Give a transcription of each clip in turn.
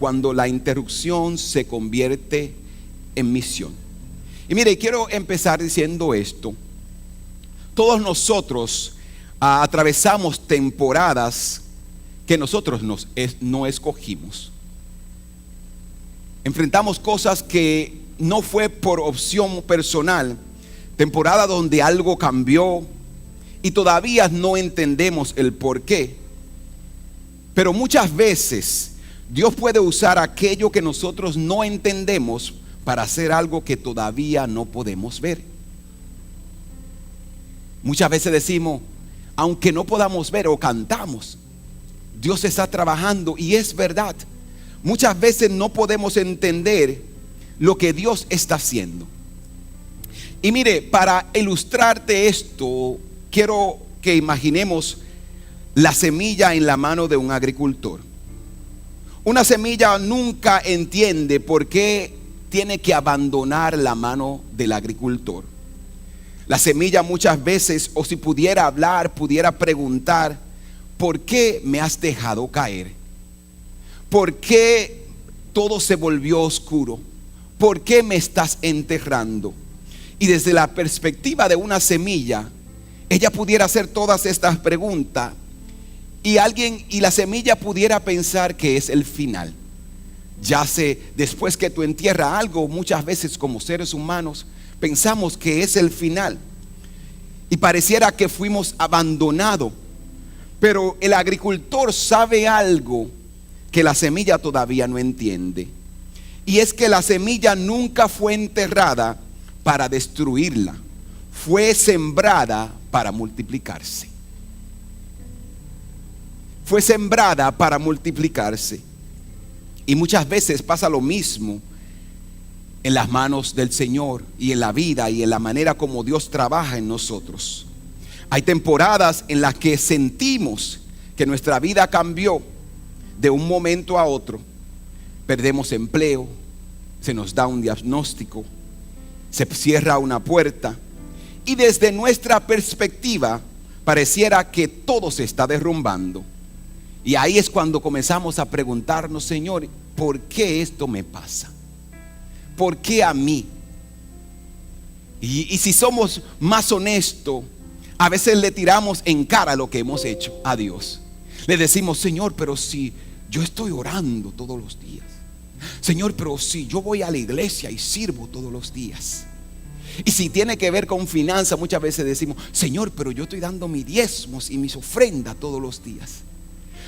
cuando la interrupción se convierte en misión. Y mire, quiero empezar diciendo esto. Todos nosotros atravesamos temporadas que nosotros no escogimos. Enfrentamos cosas que no fue por opción personal. Temporada donde algo cambió y todavía no entendemos el por qué. Pero muchas veces Dios puede usar aquello que nosotros no entendemos para hacer algo que todavía no podemos ver. Muchas veces decimos, aunque no podamos ver, o cantamos, Dios está trabajando, y es verdad. Muchas veces no podemos entender lo que Dios está haciendo. Y mire, para ilustrarte esto, quiero que imaginemos la semilla en la mano de un agricultor. Una semilla nunca entiende por qué tiene que abandonar la mano del agricultor. La semilla muchas veces, o si pudiera hablar, pudiera preguntar: ¿por qué me has dejado caer? ¿Por qué todo se volvió oscuro? ¿Por qué me estás enterrando? Y desde la perspectiva de una semilla, ella pudiera hacer todas estas preguntas, y la semilla pudiera pensar que es el final. Ya sé, después que tú entierras algo, muchas veces como seres humanos pensamos que es el final, y pareciera que fuimos abandonados. Pero el agricultor sabe algo que la semilla todavía no entiende, y es que la semilla nunca fue enterrada para destruirla, fue sembrada para multiplicarse. Fue sembrada para multiplicarse. Y muchas veces pasa lo mismo en las manos del Señor, y en la vida, y en la manera como Dios trabaja en nosotros. Hay temporadas en las que sentimos que nuestra vida cambió de un momento a otro. Perdemos empleo, se nos da un diagnóstico, se cierra una puerta, y desde nuestra perspectiva pareciera que todo se está derrumbando. Y ahí es cuando comenzamos a preguntarnos: Señor, ¿por qué esto me pasa? ¿Por qué a mí? Y si somos más honestos, a veces le tiramos en cara lo que hemos hecho a Dios. Le decimos: Señor, pero si yo estoy orando todos los días. Señor, pero si yo voy a la iglesia y sirvo todos los días. Y si tiene que ver con finanzas, muchas veces decimos: Señor, pero yo estoy dando mis diezmos y mis ofrendas todos los días.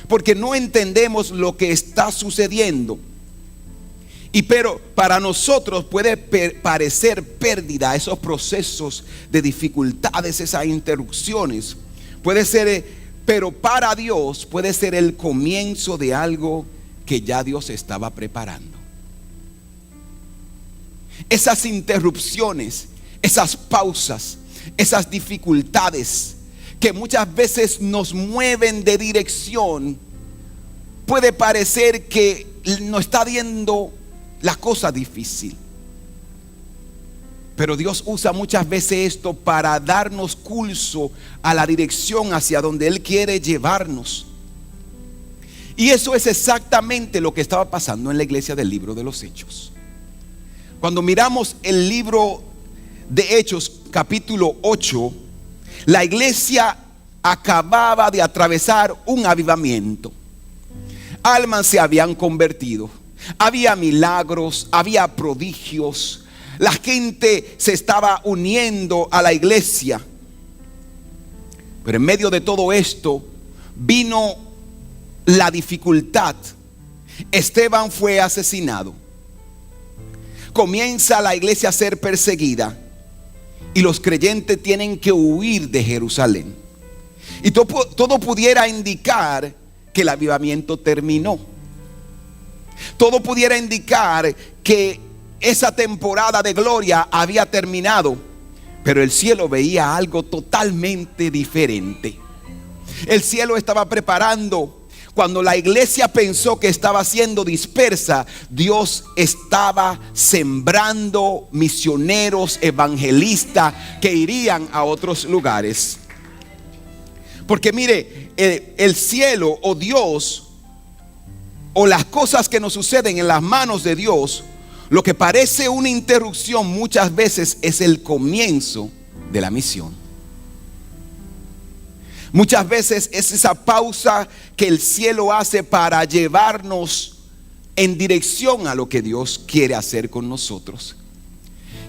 Porque no entendemos lo que está sucediendo. Pero para nosotros puede parecer pérdida esos procesos de dificultades, esas interrupciones. Puede ser, pero para Dios puede ser el comienzo de algo que ya Dios estaba preparando. Esas interrupciones, esas pausas, esas dificultades que muchas veces nos mueven de dirección, puede parecer que nos está viendo la cosa difícil. Pero Dios usa muchas veces esto para darnos curso a la dirección hacia donde Él quiere llevarnos. Y eso es exactamente lo que estaba pasando en la iglesia del libro de los Hechos. Cuando miramos el libro de Hechos capítulo 8, la iglesia acababa de atravesar un avivamiento. Almas se habían convertido. Había milagros, había prodigios. La gente se estaba uniendo a la iglesia. Pero en medio de todo esto vino la dificultad. Esteban fue asesinado. Comienza la iglesia a ser perseguida, y los creyentes tienen que huir de Jerusalén. Y todo pudiera indicar que el avivamiento terminó. Todo pudiera indicar que esa temporada de gloria había terminado. Pero el cielo veía algo totalmente diferente. El cielo estaba preparando. Cuando la iglesia pensó que estaba siendo dispersa, Dios estaba sembrando misioneros, evangelistas que irían a otros lugares. Porque mire, el cielo o Dios o las cosas que nos suceden en las manos de Dios, lo que parece una interrupción muchas veces es el comienzo de la misión. Muchas veces es esa pausa que el cielo hace para llevarnos en dirección a lo que Dios quiere hacer con nosotros.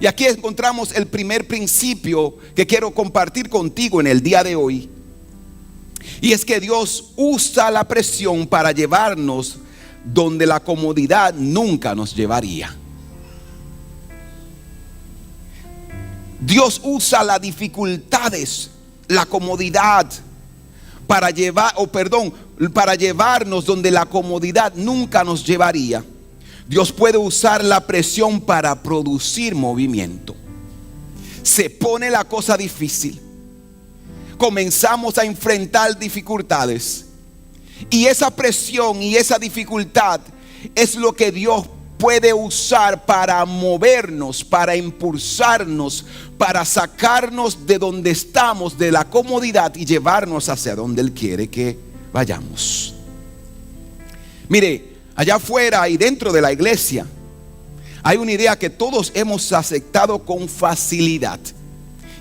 Y aquí encontramos el primer principio que quiero compartir contigo en el día de hoy. Y es que Dios usa la presión para llevarnos donde la comodidad nunca nos llevaría. Dios usa las dificultades, la comodidad para llevarnos donde la comodidad nunca nos llevaría. Dios puede usar la presión para producir movimiento. Se pone la cosa difícil. Comenzamos a enfrentar dificultades. Y esa presión y esa dificultad es lo que Dios puede usar para movernos, para impulsarnos, para sacarnos de donde estamos, de la comodidad, y llevarnos hacia donde Él quiere que vayamos. Mire, allá afuera y dentro de la iglesia hay una idea que todos hemos aceptado con facilidad,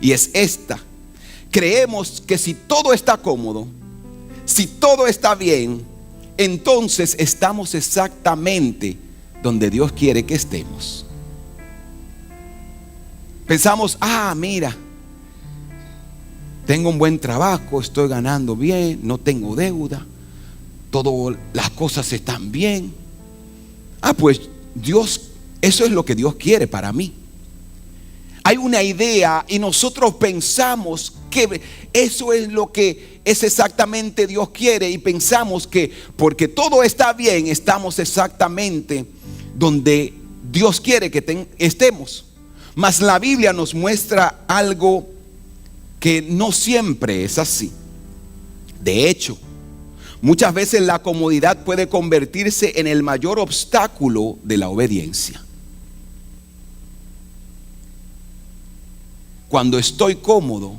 y es esta: creemos que si todo está cómodo, si todo está bien, entonces estamos exactamente donde Dios quiere que estemos. Pensamos, mira, tengo un buen trabajo, estoy ganando bien, no tengo deuda, todas las cosas están bien. Pues Dios, eso es lo que Dios quiere para mí. Hay una idea y nosotros pensamos que eso es lo que es exactamente Dios quiere, y pensamos que porque todo está bien estamos exactamente donde Dios quiere que estemos. Mas la Biblia nos muestra algo que no siempre es así. De hecho, muchas veces la comodidad puede convertirse en el mayor obstáculo de la obediencia. Cuando estoy cómodo,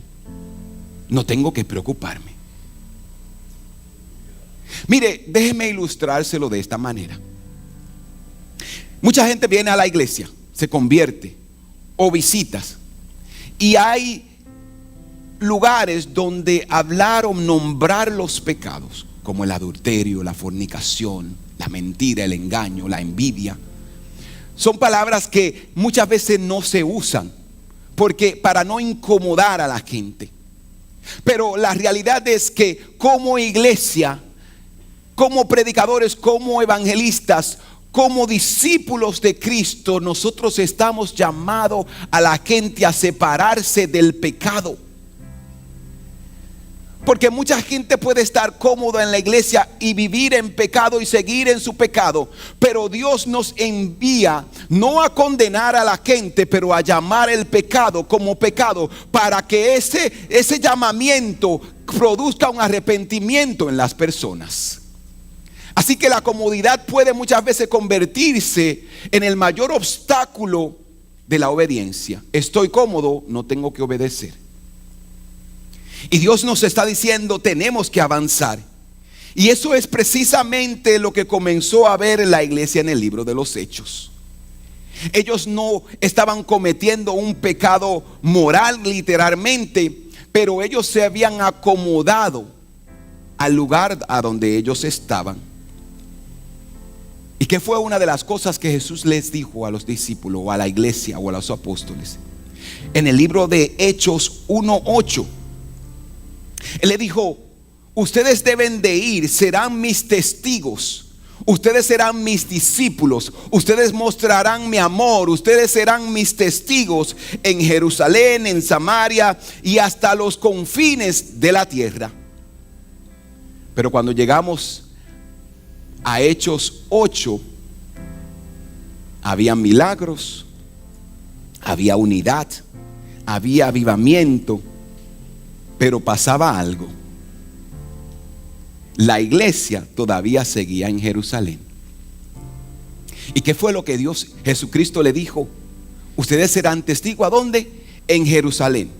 no tengo que preocuparme. Mire, déjeme ilustrárselo de esta manera. Mucha gente viene a la iglesia, se convierte, o visitas, y hay lugares donde hablar o nombrar los pecados, como el adulterio, la fornicación, la mentira, el engaño, la envidia, son palabras que muchas veces no se usan porque para no incomodar a la gente. Pero la realidad es que como iglesia, como predicadores, como evangelistas, como discípulos de Cristo, nosotros estamos llamados a la gente a separarse del pecado. Porque mucha gente puede estar cómoda en la iglesia y vivir en pecado y seguir en su pecado. Pero Dios nos envía no a condenar a la gente, pero a llamar el pecado como pecado, para que ese llamamiento produzca un arrepentimiento en las personas. Así que la comodidad puede muchas veces convertirse en el mayor obstáculo de la obediencia. Estoy cómodo, no tengo que obedecer. Y Dios nos está diciendo, tenemos que avanzar. Y eso es precisamente lo que comenzó a ver la iglesia en el libro de los Hechos. Ellos no estaban cometiendo un pecado moral literalmente, pero ellos se habían acomodado al lugar a donde ellos estaban. ¿Y qué fue una de las cosas que Jesús les dijo a los discípulos, o a la iglesia, o a los apóstoles? En el libro de Hechos 1:8, Él le dijo: ustedes deben de ir, serán mis testigos, ustedes serán mis discípulos, ustedes mostrarán mi amor, ustedes serán mis testigos en Jerusalén, en Samaria y hasta los confines de la tierra. Pero cuando llegamos a Hechos 8, había milagros, había unidad, había avivamiento, pero pasaba algo. La iglesia todavía seguía en Jerusalén. ¿Y qué fue lo que Jesucristo le dijo? Ustedes serán testigos, ¿a dónde? En Jerusalén,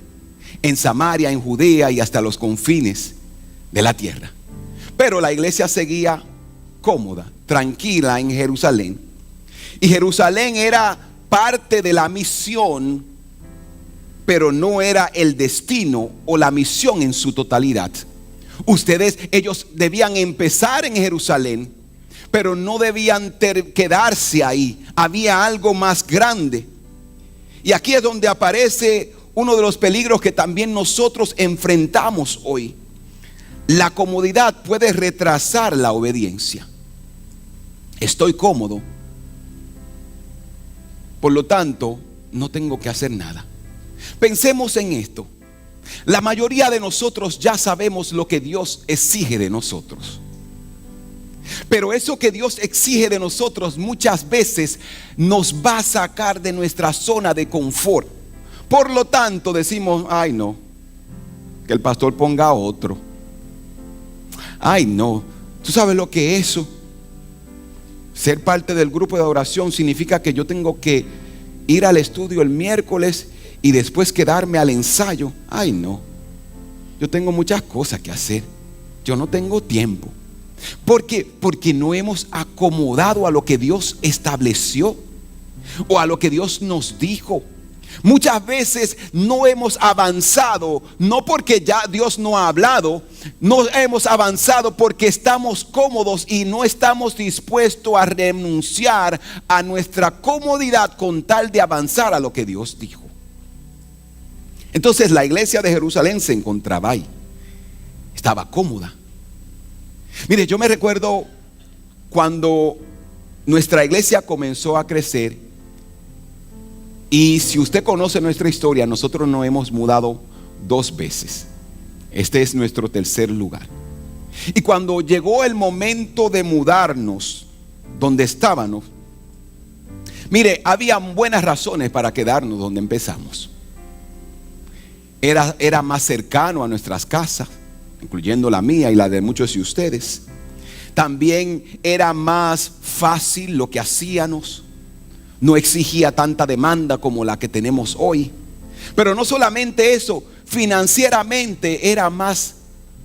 en Samaria, en Judea y hasta los confines de la tierra. Pero la iglesia seguía cómoda tranquila en Jerusalén. Y Jerusalén era parte de la misión, pero no era el destino o la misión en su totalidad. Ellos debían empezar en Jerusalén, pero no debían quedarse ahí. Había algo más grande. Y aquí es donde aparece uno de los peligros que también nosotros enfrentamos hoy. La comodidad puede retrasar la obediencia. Estoy cómodo, por lo tanto no tengo que hacer nada. Pensemos en esto. La mayoría de nosotros ya sabemos lo que Dios exige de nosotros. Pero eso que Dios exige de nosotros muchas veces nos va a sacar de nuestra zona de confort. Por lo tanto decimos, ay no, que el pastor ponga otro. Ay no, ¿tú sabes lo que es eso? Ser parte del grupo de oración significa que yo tengo que ir al estudio el miércoles y después quedarme al ensayo. Ay no, yo tengo muchas cosas que hacer, yo no tengo tiempo. Porque no hemos acomodado a lo que Dios estableció o a lo que Dios nos dijo. Muchas veces no hemos avanzado, no porque ya Dios no ha hablado, no hemos avanzado porque estamos cómodos y no estamos dispuestos a renunciar a nuestra comodidad con tal de avanzar a lo que Dios dijo. Entonces la iglesia de Jerusalén se encontraba ahí, estaba cómoda. Mire, yo me recuerdo cuando nuestra iglesia comenzó a crecer. Y si usted conoce nuestra historia, nosotros nos hemos mudado 2 veces. Este es nuestro tercer lugar. Y cuando llegó el momento de mudarnos donde estábamos, mire, había buenas razones para quedarnos donde empezamos. Era más cercano a nuestras casas, incluyendo la mía y la de muchos de ustedes. También era más fácil lo que hacíamos. No exigía tanta demanda como la que tenemos hoy. Pero no solamente eso, financieramente era más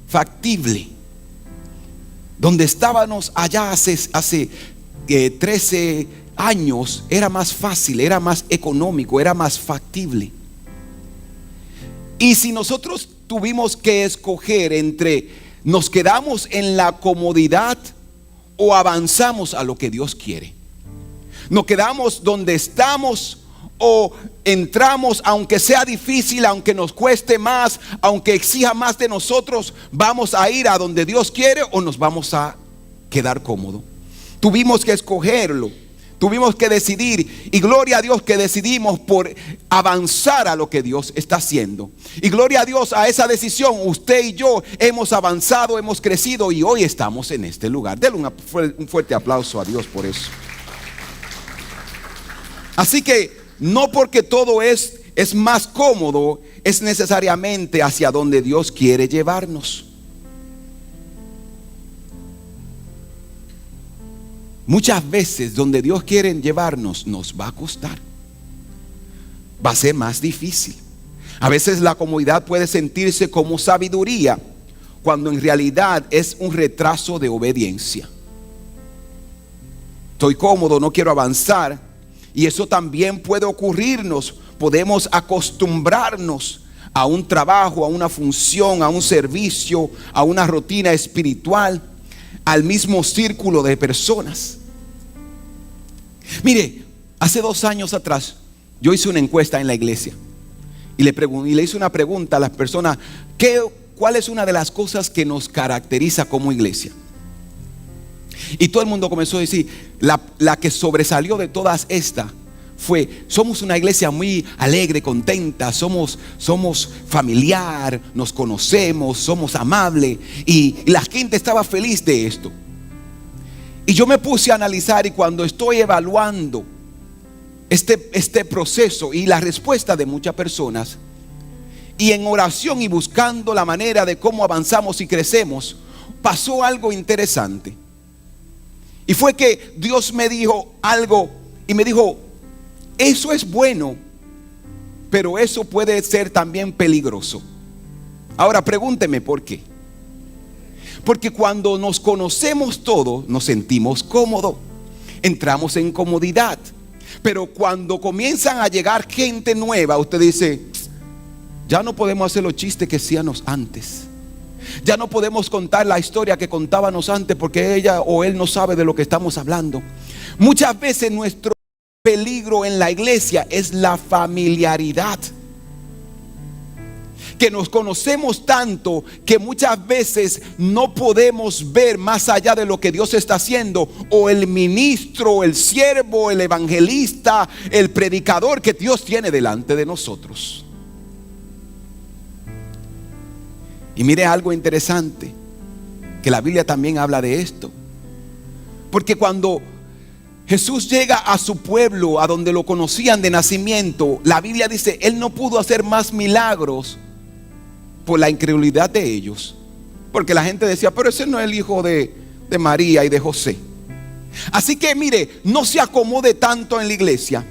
factible. Donde estábamos allá hace 13 años era más fácil, era más económico, era más factible. Y si nosotros tuvimos que escoger entre nos quedamos en la comodidad o avanzamos a lo que Dios quiere, nos quedamos donde estamos o entramos, aunque sea difícil, aunque nos cueste más, aunque exija más de nosotros, vamos a ir a donde Dios quiere o nos vamos a quedar cómodos. Tuvimos que escogerlo, tuvimos que decidir, y gloria a Dios que decidimos por avanzar a lo que Dios está haciendo. Y gloria a Dios a esa decisión, usted y yo hemos avanzado, hemos crecido y hoy estamos en este lugar. Denle un fuerte aplauso a Dios por eso. Así que no porque todo es más cómodo, es necesariamente hacia donde Dios quiere llevarnos. Muchas veces donde Dios quiere llevarnos nos va a costar, va a ser más difícil. A veces la comodidad puede sentirse como sabiduría, cuando en realidad es un retraso de obediencia. Estoy cómodo, no quiero avanzar. Y eso también puede ocurrirnos. Podemos acostumbrarnos a un trabajo, a una función, a un servicio, a una rutina espiritual, al mismo círculo de personas. Mire, hace 2 años atrás yo hice una encuesta en la iglesia y le hice una pregunta a las personas: ¿cuál es una de las cosas que nos caracteriza como iglesia? Y todo el mundo comenzó a decir, la que sobresalió de todas estas fue: somos una iglesia muy alegre, contenta, somos familiar, nos conocemos, somos amables. Y la gente estaba feliz de esto. Y yo me puse a analizar, y cuando estoy evaluando este proceso y la respuesta de muchas personas, y en oración y buscando la manera de cómo avanzamos y crecemos, pasó algo interesante. Y fue que Dios me dijo algo y me dijo: eso es bueno, pero eso puede ser también peligroso. Ahora pregúnteme por qué. Porque cuando nos conocemos todos, nos sentimos cómodos, entramos en comodidad. Pero cuando comienzan a llegar gente nueva, usted dice, ya no podemos hacer los chistes que hacíamos antes. Ya no podemos contar la historia que contábamos antes, porque ella o él no sabe de lo que estamos hablando. Muchas veces nuestro peligro en la iglesia es la familiaridad. Que nos conocemos tanto que muchas veces no podemos ver más allá de lo que Dios está haciendo, o el ministro, el siervo, el evangelista, el predicador que Dios tiene delante de nosotros. Y mire algo interesante, que la Biblia también habla de esto. Porque cuando Jesús llega a su pueblo, a donde lo conocían de nacimiento, la Biblia dice, Él no pudo hacer más milagros por la incredulidad de ellos. Porque la gente decía, pero ese no es el hijo de María y de José. Así que mire, no se acomode tanto en la iglesia.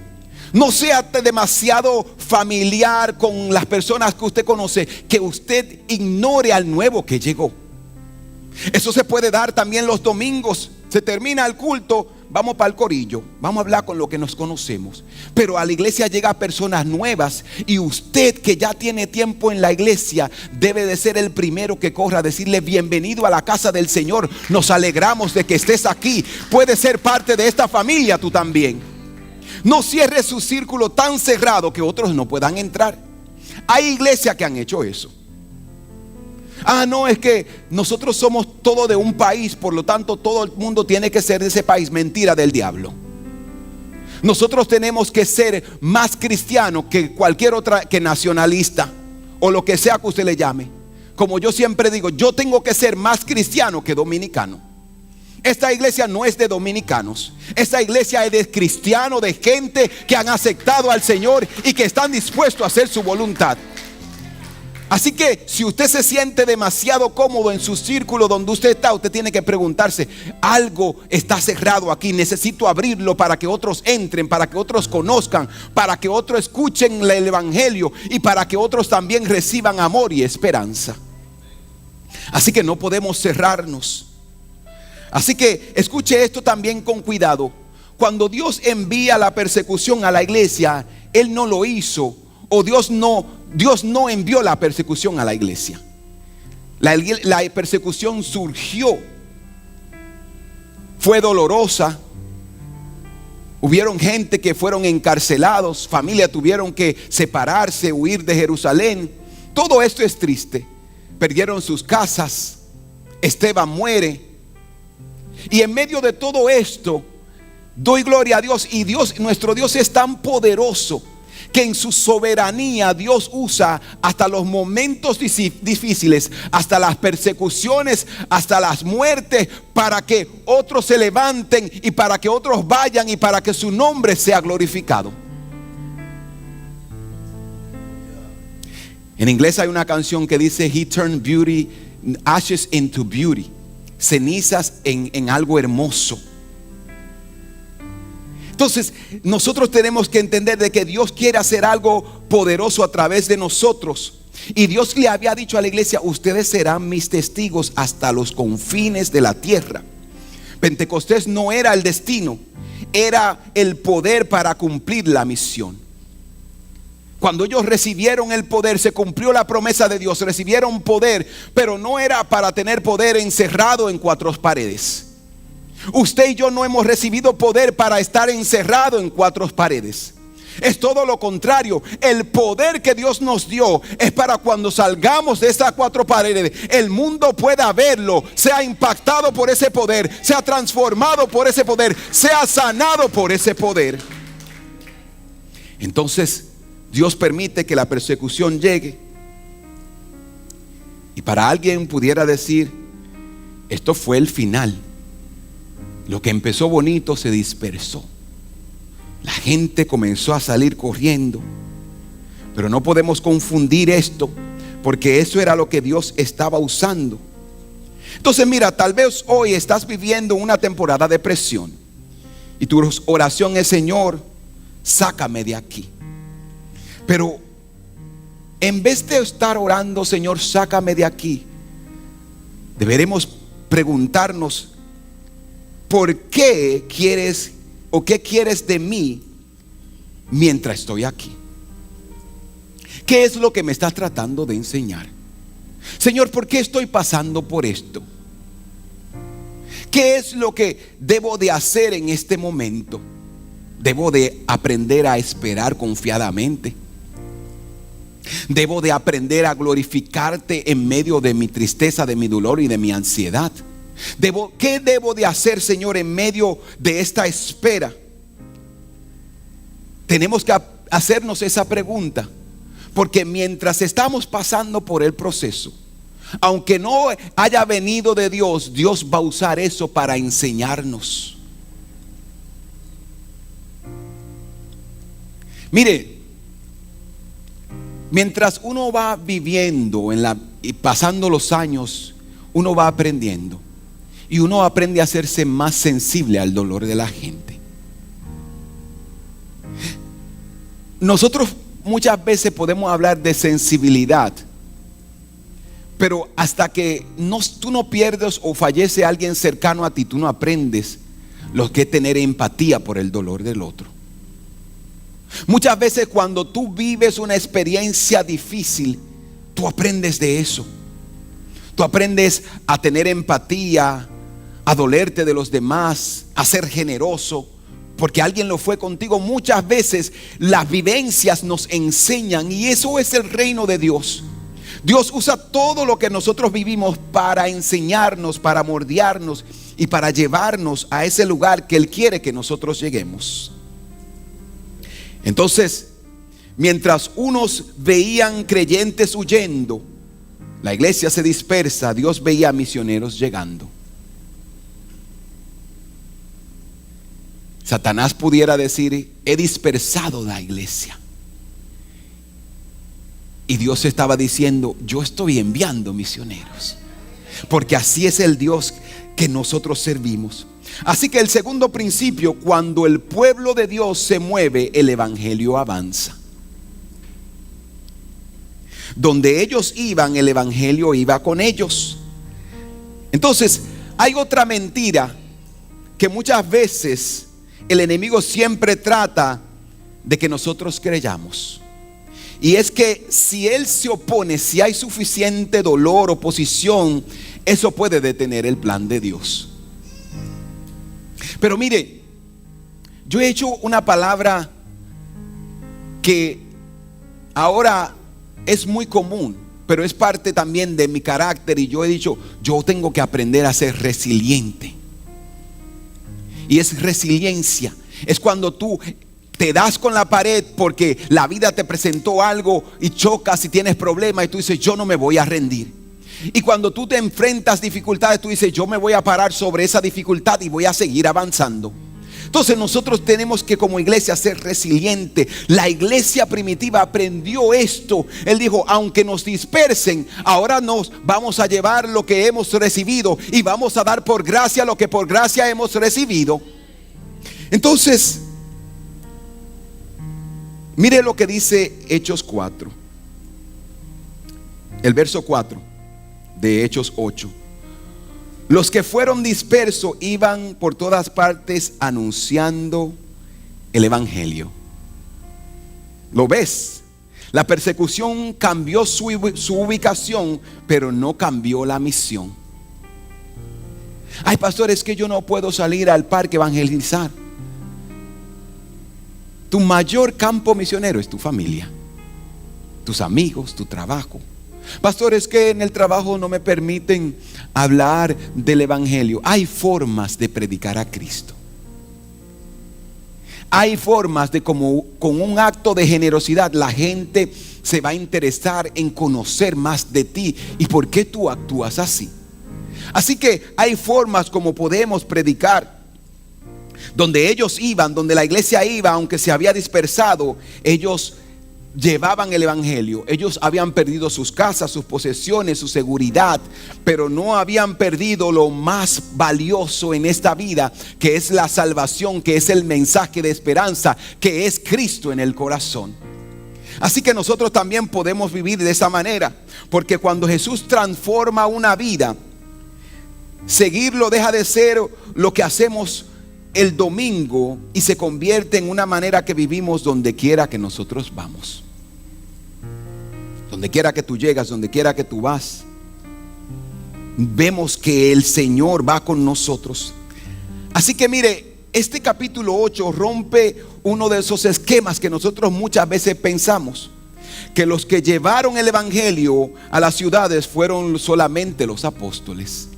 No sea demasiado familiar con las personas que usted conoce, que usted ignore al nuevo que llegó. Eso se puede dar también los domingos. Se termina el culto, vamos para el corillo, vamos a hablar con lo que nos conocemos. Pero a la iglesia llegan personas nuevas, y usted que ya tiene tiempo en la iglesia debe de ser el primero que corra a decirle, bienvenido a la casa del Señor, nos alegramos de que estés aquí, puedes ser parte de esta familia tú también. No cierre su círculo tan cerrado que otros no puedan entrar. Hay iglesias que han hecho eso. No, es que nosotros somos todos de un país, por lo tanto todo el mundo tiene que ser de ese país. Mentira del diablo. Nosotros tenemos que ser más cristianos que cualquier otra, que nacionalista o lo que sea que usted le llame. Como yo siempre digo, yo tengo que ser más cristiano que dominicano. Esta iglesia no es de dominicanos. Esta iglesia es de cristianos, de gente que han aceptado al Señor y que están dispuestos a hacer su voluntad. Así que si usted se siente demasiado cómodo en su círculo donde usted está, usted tiene que preguntarse, algo está cerrado aquí, necesito abrirlo para que otros entren, para que otros conozcan, para que otros escuchen el evangelio y para que otros también reciban amor y esperanza. Así que no podemos cerrarnos. Así que escuche esto también con cuidado. Cuando Dios envía la persecución a la iglesia, Él no lo hizo, o Dios no envió la persecución a la iglesia. La persecución surgió, fue dolorosa. Hubieron gente que fueron encarcelados, familias tuvieron que separarse, huir de Jerusalén. Todo esto es triste. Perdieron sus casas. Esteban muere. Y en medio de todo esto, doy gloria a Dios. Y nuestro Dios es tan poderoso que en su soberanía Dios usa hasta los momentos difíciles, hasta las persecuciones, hasta las muertes, para que otros se levanten y para que otros vayan y para que su nombre sea glorificado. En inglés hay una canción que dice, He turned beauty, ashes into beauty. Cenizas en algo hermoso. Entonces nosotros tenemos que entender de que Dios quiere hacer algo poderoso a través de nosotros. Y Dios le había dicho a la iglesia, ustedes serán mis testigos hasta los confines de la tierra. Pentecostés no era el destino, era el poder para cumplir la misión. Cuando ellos recibieron el poder, se cumplió la promesa de Dios. Recibieron poder, pero no era para tener poder encerrado en cuatro paredes. Usted y yo no hemos recibido poder para estar encerrado en cuatro paredes. Es todo lo contrario. El poder que Dios nos dio es para cuando salgamos de esas cuatro paredes, el mundo pueda verlo, sea impactado por ese poder, sea transformado por ese poder, sea sanado por ese poder. Entonces Dios permite que la persecución llegue. Y para alguien pudiera decir, esto fue el final. Lo que empezó bonito se dispersó. La gente comenzó a salir corriendo. Pero no podemos confundir esto, porque eso era lo que Dios estaba usando. Entonces mira, tal vez hoy estás viviendo una temporada de presión y tu oración es, Señor, sácame de aquí. Pero en vez de estar orando, Señor, sácame de aquí, deberemos preguntarnos, ¿por qué quieres o qué quieres de mí mientras estoy aquí? ¿Qué es lo que me estás tratando de enseñar? Señor, ¿por qué estoy pasando por esto? ¿Qué es lo que debo de hacer en este momento? ¿Debo de aprender a esperar confiadamente? ¿Debo de aprender a glorificarte en medio de mi tristeza, de mi dolor y de mi ansiedad? ¿Qué debo de hacer, Señor, en medio de esta espera? Tenemos que hacernos esa pregunta, porque mientras estamos pasando por el proceso, aunque no haya venido de Dios, Dios va a usar eso para enseñarnos. Mire, mientras uno va viviendo y pasando los años, uno va aprendiendo. Y uno aprende a hacerse más sensible al dolor de la gente. Nosotros muchas veces podemos hablar de sensibilidad, pero hasta que tú no pierdes o fallece alguien cercano a ti, tú no aprendes lo que es tener empatía por el dolor del otro. Muchas veces cuando tú vives una experiencia difícil, tú aprendes de eso. Tú aprendes a tener empatía, a dolerte de los demás, a ser generoso, porque alguien lo fue contigo. Muchas veces las vivencias nos enseñan, y eso es el reino de Dios. Dios usa todo lo que nosotros vivimos para enseñarnos, para moldearnos y para llevarnos a ese lugar que Él quiere que nosotros lleguemos. Entonces, mientras unos veían creyentes huyendo, la iglesia se dispersa, Dios veía misioneros llegando. Satanás pudiera decir: he dispersado la iglesia. Y Dios estaba diciendo: yo estoy enviando misioneros, porque así es el Dios que nosotros servimos. Así que el segundo principio: cuando el pueblo de Dios se mueve, el evangelio avanza. Donde ellos iban, el evangelio iba con ellos. Entonces, hay otra mentira que muchas veces el enemigo siempre trata de que nosotros creyamos. Y es que si él se opone, si hay suficiente dolor, oposición, eso puede detener el plan de Dios. Pero mire, yo he hecho una palabra que ahora es muy común, pero es parte también de mi carácter, y yo he dicho: yo tengo que aprender a ser resiliente. Y es resiliencia. Es cuando tú te das con la pared porque la vida te presentó algo y chocas y tienes problemas, y tú dices: yo no me voy a rendir. Y cuando tú te enfrentas dificultades, tú dices: yo me voy a parar sobre esa dificultad y voy a seguir avanzando. Entonces nosotros tenemos que, como iglesia, ser resiliente. La iglesia primitiva aprendió esto. Él dijo: aunque nos dispersen, ahora nos vamos a llevar lo que hemos recibido y vamos a dar por gracia lo que por gracia hemos recibido. Entonces, mire lo que dice Hechos 4, el verso 4 de Hechos 8. Los que fueron dispersos iban por todas partes anunciando el evangelio. ¿Lo ves? La persecución cambió su ubicación, pero no cambió la misión. Ay, pastor, es que yo no puedo salir al parque a evangelizar. Tu mayor campo misionero es tu familia, tus amigos, tu trabajo. Pastor, es que en el trabajo no me permiten hablar del evangelio. Hay formas de predicar a Cristo. Hay formas de como con un acto de generosidad la gente se va a interesar en conocer más de ti y por qué tú actúas así. Así que hay formas como podemos predicar. Donde ellos iban, donde la iglesia iba, aunque se había dispersado, ellos llevaban el evangelio. Ellos habían perdido sus casas, sus posesiones, su seguridad, pero no habían perdido lo más valioso en esta vida, que es la salvación, que es el mensaje de esperanza, que es Cristo en el corazón. Así que nosotros también podemos vivir de esa manera, porque cuando Jesús transforma una vida, Seguirlo deja de ser lo que hacemos el domingo y se convierte en una manera que vivimos donde quiera que nosotros vamos. Donde quiera que tú llegas, donde quiera que tú vas, vemos que el Señor va con nosotros. Así que mire, este capítulo 8 rompe uno de esos esquemas que nosotros muchas veces pensamos, que los que llevaron el evangelio a las ciudades fueron solamente los apóstoles.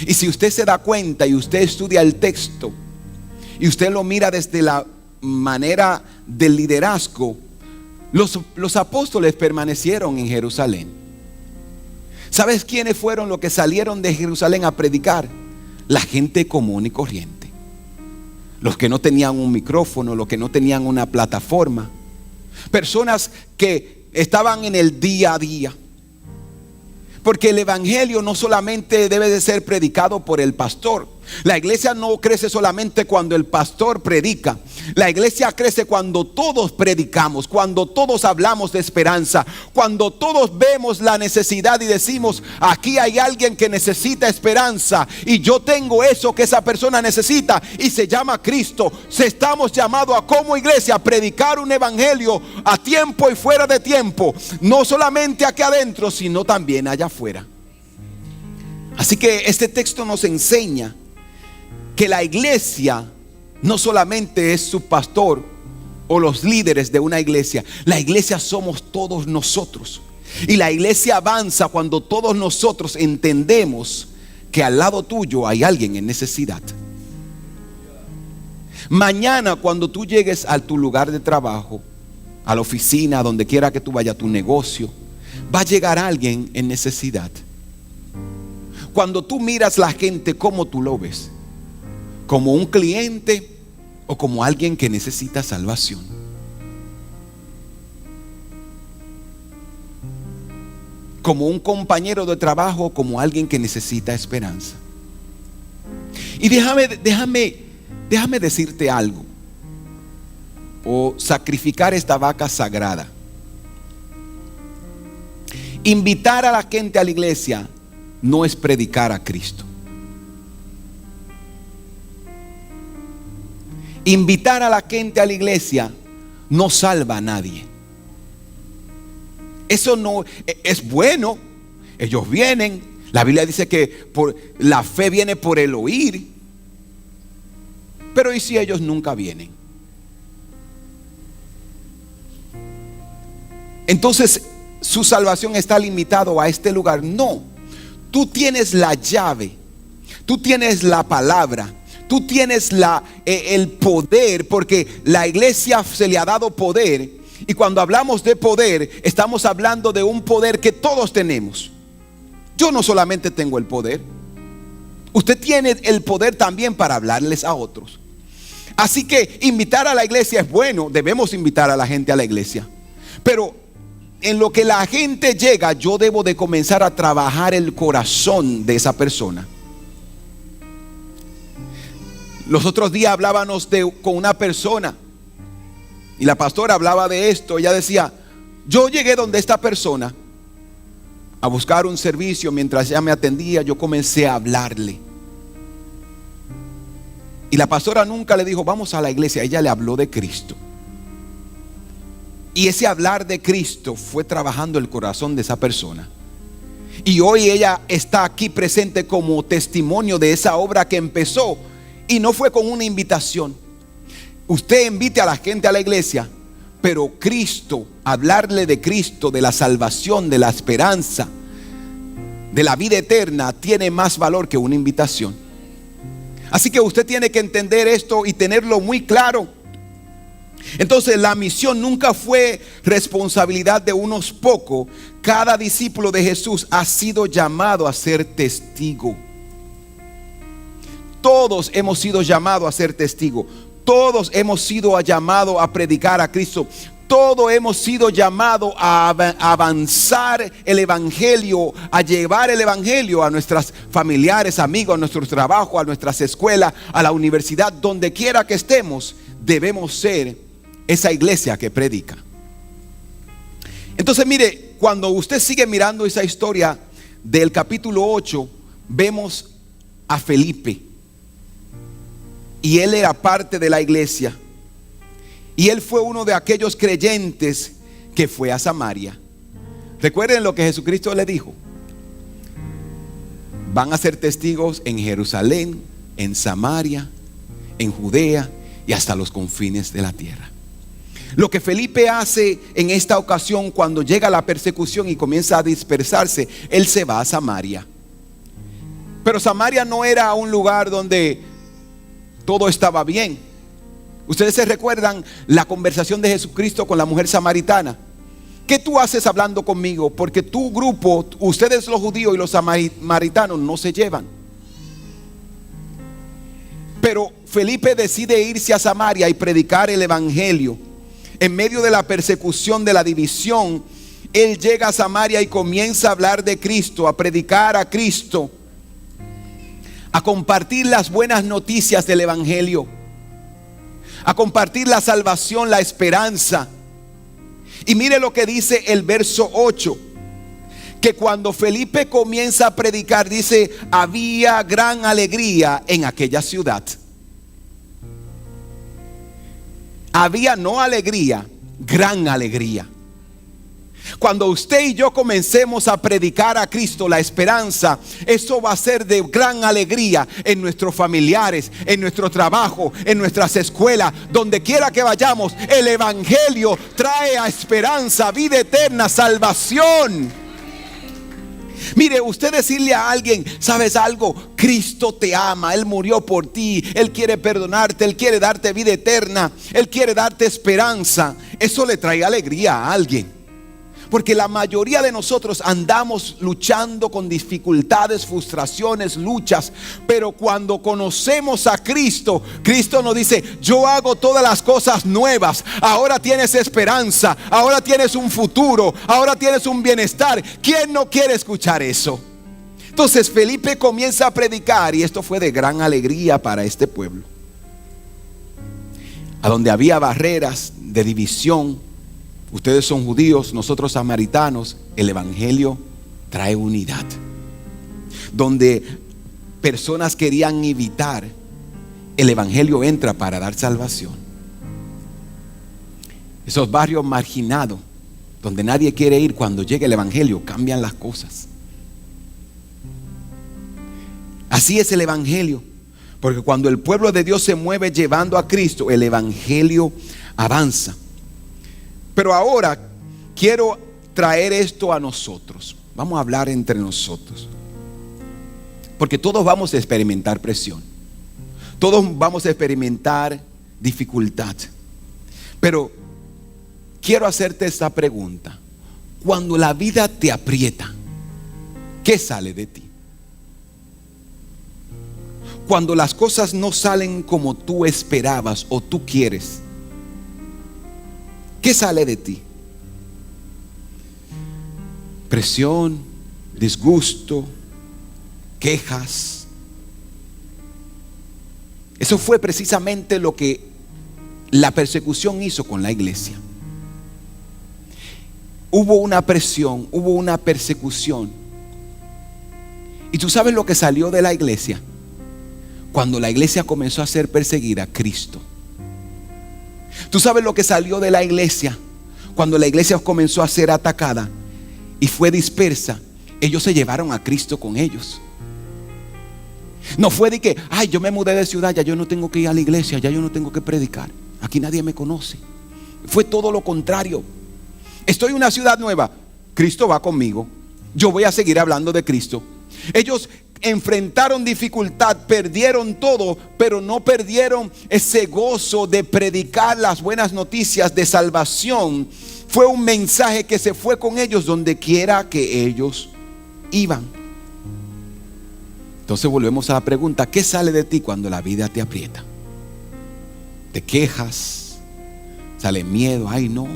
Y si usted se da cuenta y usted estudia el texto y usted lo mira desde la manera del liderazgo, los apóstoles permanecieron en Jerusalén. ¿Sabes quiénes fueron los que salieron de Jerusalén a predicar? La gente común y corriente. Los que no tenían un micrófono, los que no tenían una plataforma. Personas que estaban en el día a día. Porque el evangelio no solamente debe de ser predicado por el pastor. La iglesia no crece solamente cuando el pastor predica. La iglesia crece cuando todos predicamos, cuando todos hablamos de esperanza, cuando todos vemos la necesidad y decimos: aquí hay alguien que necesita esperanza y yo tengo eso que esa persona necesita y se llama Cristo. Estamos llamados a, como iglesia, a predicar un evangelio a tiempo y fuera de tiempo, no solamente aquí adentro, sino también allá afuera. Así que este texto nos enseña que la iglesia no solamente es su pastor o los líderes de una iglesia. La iglesia somos todos nosotros. Y la iglesia avanza cuando todos nosotros entendemos que al lado tuyo hay alguien en necesidad. Mañana, cuando tú llegues a tu lugar de trabajo, a la oficina, a donde quiera que tú vayas, a tu negocio, va a llegar alguien en necesidad. Cuando tú miras la gente, ¿cómo tú lo ves? ¿Como un cliente o como alguien que necesita salvación? ¿Como un compañero de trabajo o como alguien que necesita esperanza? Y déjame decirte algo, o sacrificar esta vaca sagrada. Invitar a la gente a la iglesia no es predicar a Cristo. Invitar a la gente a la iglesia no salva a nadie. Eso no es bueno. Ellos vienen. La Biblia dice que la fe viene por el oír. Pero ¿y si ellos nunca vienen? Entonces, ¿su salvación está limitado a este lugar? No. Tú tienes la llave. Tú tienes la palabra. Tú tienes el poder, porque la iglesia se le ha dado poder. Y cuando hablamos de poder, estamos hablando de un poder que todos tenemos. Yo no solamente tengo el poder, usted tiene el poder también para hablarles a otros. Así que invitar a la iglesia es bueno, debemos invitar a la gente a la iglesia. Pero en lo que la gente llega, yo debo de comenzar a trabajar el corazón de esa persona. Los otros días hablábamos con una persona y la pastora hablaba de esto. Ella decía: yo llegué donde esta persona a buscar un servicio. Mientras ella me atendía, yo comencé a hablarle. Y la pastora nunca le dijo: vamos a la iglesia. Ella le habló de Cristo. Y ese hablar de Cristo fue trabajando el corazón de esa persona. Y hoy ella está aquí presente como testimonio de esa obra que empezó. Y no fue con una invitación. Usted invite a la gente a la iglesia, pero Cristo, hablarle de Cristo, de la salvación, de la esperanza, de la vida eterna, tiene más valor que una invitación. Así que usted tiene que entender esto y tenerlo muy claro. Entonces, la misión nunca fue responsabilidad de unos pocos. Cada discípulo de Jesús ha sido llamado a ser testigo. Todos hemos sido llamados a ser testigos. Todos hemos sido llamados a predicar a Cristo. Todos hemos sido llamados a avanzar el evangelio, a llevar el evangelio a nuestros familiares, amigos, a nuestros trabajos, a nuestras escuelas, a la universidad, donde quiera que estemos. Debemos ser esa iglesia que predica. Entonces, mire, cuando usted sigue mirando esa historia del capítulo 8, vemos a Felipe. Y él era parte de la iglesia. Y él fue uno de aquellos creyentes que fue a Samaria. Recuerden lo que Jesucristo le dijo: van a ser testigos en Jerusalén, en Samaria, en Judea y hasta los confines de la tierra. Lo que Felipe hace en esta ocasión, cuando llega la persecución y comienza a dispersarse, él se va a Samaria. Pero Samaria no era un lugar donde todo estaba bien. Ustedes se recuerdan la conversación de Jesucristo con la mujer samaritana. ¿Qué tú haces hablando conmigo? Porque tu grupo, ustedes los judíos y los samaritanos, no se llevan. Pero Felipe decide irse a Samaria y predicar el evangelio. En medio de la persecución, de la división, él llega a Samaria y comienza a hablar de Cristo, a predicar a Cristo, a compartir las buenas noticias del evangelio, a compartir la salvación, la esperanza. Y mire lo que dice el verso 8, que cuando Felipe comienza a predicar, dice: había gran alegría en aquella ciudad. Había no alegría, gran alegría. Cuando usted y yo comencemos a predicar a Cristo, la esperanza, eso va a ser de gran alegría en nuestros familiares, en nuestro trabajo, en nuestras escuelas, donde quiera que vayamos. El evangelio trae a esperanza, vida eterna, salvación. Mire, usted decirle a alguien: ¿sabes algo? Cristo te ama, Él murió por ti, Él quiere perdonarte, Él quiere darte vida eterna, Él quiere darte esperanza. Eso le trae alegría a alguien. Porque la mayoría de nosotros andamos luchando con dificultades, frustraciones, luchas. Pero cuando conocemos a Cristo, Cristo nos dice: yo hago todas las cosas nuevas. Ahora tienes esperanza, ahora tienes un futuro, ahora tienes un bienestar. ¿Quién no quiere escuchar eso? Entonces Felipe comienza a predicar, y esto fue de gran alegría para este pueblo. A donde había barreras de división, ustedes son judíos, nosotros samaritanos, el evangelio trae unidad. Donde personas querían evitar, el evangelio entra para dar salvación. Esos barrios marginados, donde nadie quiere ir, cuando llega el evangelio, cambian las cosas. Así es el evangelio. Porque cuando el pueblo de Dios se mueve llevando a Cristo, el evangelio avanza. Pero ahora quiero traer esto a nosotros. Vamos a hablar entre nosotros. Porque todos vamos a experimentar presión. Todos vamos a experimentar dificultad. Pero quiero hacerte esta pregunta: cuando la vida te aprieta, ¿qué sale de ti? Cuando las cosas no salen como tú esperabas o tú quieres, ¿qué sale de ti? Presión, disgusto, quejas. Eso fue precisamente lo que la persecución hizo con la iglesia. Hubo una presión, hubo una persecución. ¿Y tú sabes lo que salió de la iglesia? Cuando la iglesia comenzó a ser perseguida, Cristo. ¿Tú sabes lo que salió de la iglesia? Cuando la iglesia comenzó a ser atacada y fue dispersa, ellos se llevaron a Cristo con ellos. No fue de que: ay, yo me mudé de ciudad, ya yo no tengo que ir a la iglesia, ya yo no tengo que predicar, aquí nadie me conoce. Fue todo lo contrario. Estoy en una ciudad nueva, Cristo va conmigo, yo voy a seguir hablando de Cristo. Ellos enfrentaron dificultad, perdieron todo, pero no perdieron ese gozo de predicar las buenas noticias de salvación. Fue un mensaje que se fue con ellos donde quiera que ellos iban. Entonces volvemos a la pregunta: ¿qué sale de ti cuando la vida te aprieta? ¿Te quejas? ¿Sale miedo? Ay, no,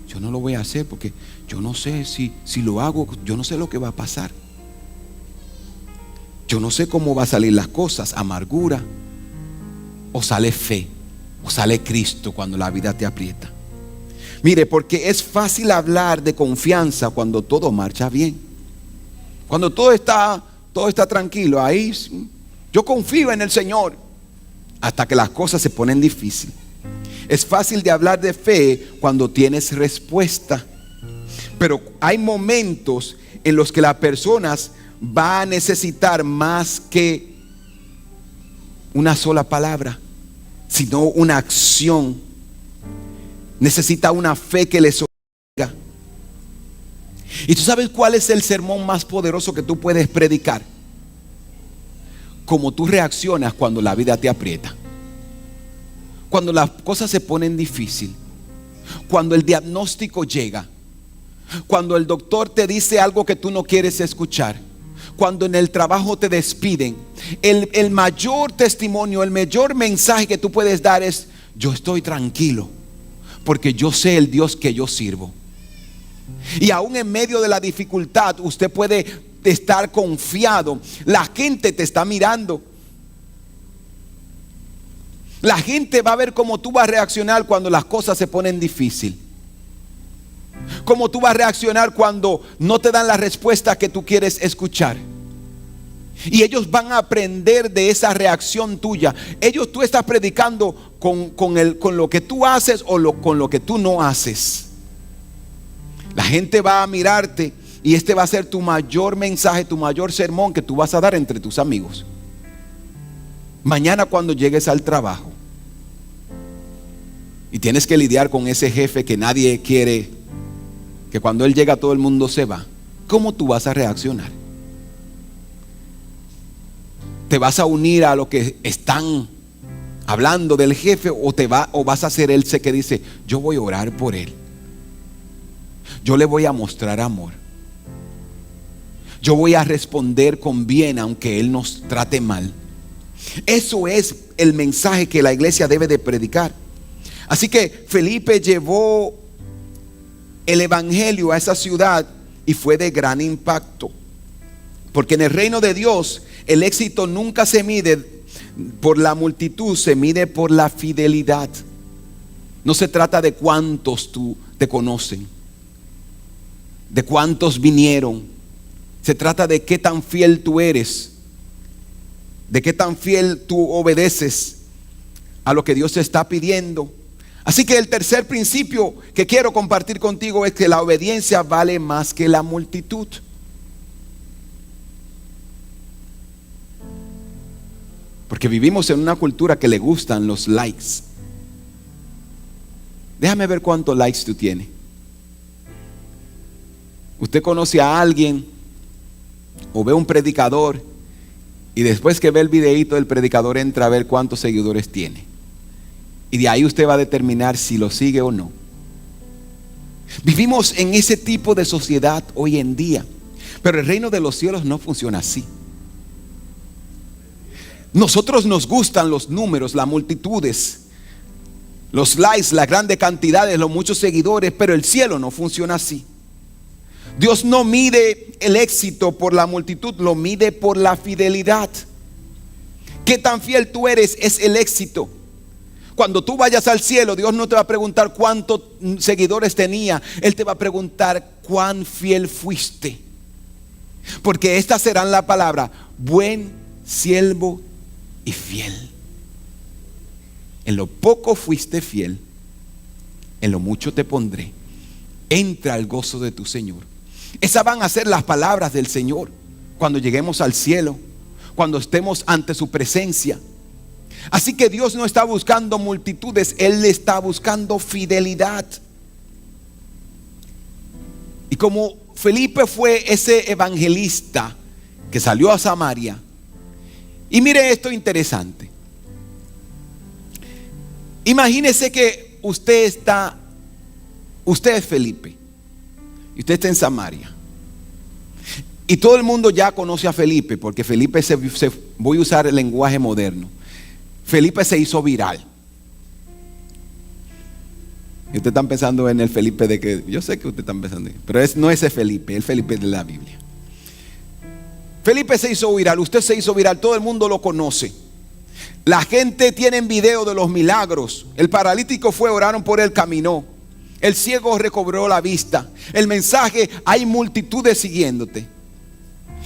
yo no lo voy a hacer porque yo no sé si lo hago, yo no sé lo que va a pasar. Yo no sé cómo va a salir las cosas. Amargura. O sale fe, o sale Cristo cuando la vida te aprieta. Mire, porque es fácil hablar de confianza cuando todo marcha bien. Cuando todo todo está tranquilo, ahí yo confío en el Señor, hasta que las cosas se ponen difíciles. Es fácil de hablar de fe cuando tienes respuesta, pero hay momentos en los que las personas van a necesitar más que una sola palabra, sino una acción. Necesita una fe que les sostenga. ¿Y tú sabes cuál es el sermón más poderoso que tú puedes predicar? Cómo tú reaccionas cuando la vida te aprieta, cuando las cosas se ponen difíciles, cuando el diagnóstico llega, cuando el doctor te dice algo que tú no quieres escuchar, cuando en el trabajo te despiden. El mayor testimonio, el mayor mensaje que tú puedes dar es: yo estoy tranquilo porque yo sé el Dios que yo sirvo. Y aún en medio de la dificultad usted puede estar confiado. La gente te está mirando. La gente va a ver cómo tú vas a reaccionar cuando las cosas se ponen difíciles. Cómo tú vas a reaccionar cuando no te dan la respuesta que tú quieres escuchar. Y ellos van a aprender de esa reacción tuya. Tú estás predicando con lo que tú haces o con lo que tú no haces. La gente va a mirarte y este va a ser tu mayor mensaje, tu mayor sermón que tú vas a dar entre tus amigos. Mañana cuando llegues al trabajo y tienes que lidiar con ese jefe que nadie quiere, que cuando él llega todo el mundo se va, ¿cómo tú vas a reaccionar? ¿Te vas a unir a lo que están hablando del jefe o vas a ser ese que dice: yo voy a orar por él, yo le voy a mostrar amor, yo voy a responder con bien aunque él nos trate mal? Eso es el mensaje que la iglesia debe de predicar. Así que Felipe llevó el evangelio a esa ciudad y fue de gran impacto, porque en el reino de Dios el éxito nunca se mide por la multitud, se mide por la fidelidad. No se trata de cuántos te conocen, de cuántos vinieron. Se trata de qué tan fiel tú eres, de qué tan fiel tú obedeces a lo que Dios te está pidiendo. Así que el tercer principio que quiero compartir contigo es que la obediencia vale más que la multitud. Porque vivimos en una cultura que le gustan los likes. Déjame ver cuántos likes tú tienes. Usted conoce a alguien o ve un predicador y después que ve el videíto del predicador entra a ver cuántos seguidores tiene. Y de ahí usted va a determinar si lo sigue o no. Vivimos en ese tipo de sociedad hoy en día. Pero el reino de los cielos no funciona así. Nosotros nos gustan los números, las multitudes, los likes, las grandes cantidades, los muchos seguidores. Pero el cielo no funciona así. Dios no mide el éxito por la multitud, lo mide por la fidelidad. ¿Qué tan fiel tú eres? Es el éxito. Cuando tú vayas al cielo, Dios no te va a preguntar cuántos seguidores tenía. Él te va a preguntar cuán fiel fuiste. Porque estas serán la palabra: buen siervo y fiel. En lo poco fuiste fiel, en lo mucho te pondré. Entra al gozo de tu Señor. Esas van a ser las palabras del Señor cuando lleguemos al cielo, cuando estemos ante su presencia. Así que Dios no está buscando multitudes, Él está buscando fidelidad. Y como Felipe fue ese evangelista que salió a Samaria, y mire esto interesante. Imagínese que usted es Felipe y usted está en Samaria. Y todo el mundo ya conoce a Felipe, porque Felipe voy a usar el lenguaje moderno. Felipe se hizo viral. Y ustedes están pensando en el Felipe de que, yo sé que ustedes están pensando, pero no es ese Felipe, el Felipe de la Biblia. Felipe se hizo viral, usted se hizo viral, todo el mundo lo conoce. La gente tiene video de los milagros. El paralítico fue, oraron por él, caminó. El ciego recobró la vista. El mensaje: hay multitudes siguiéndote.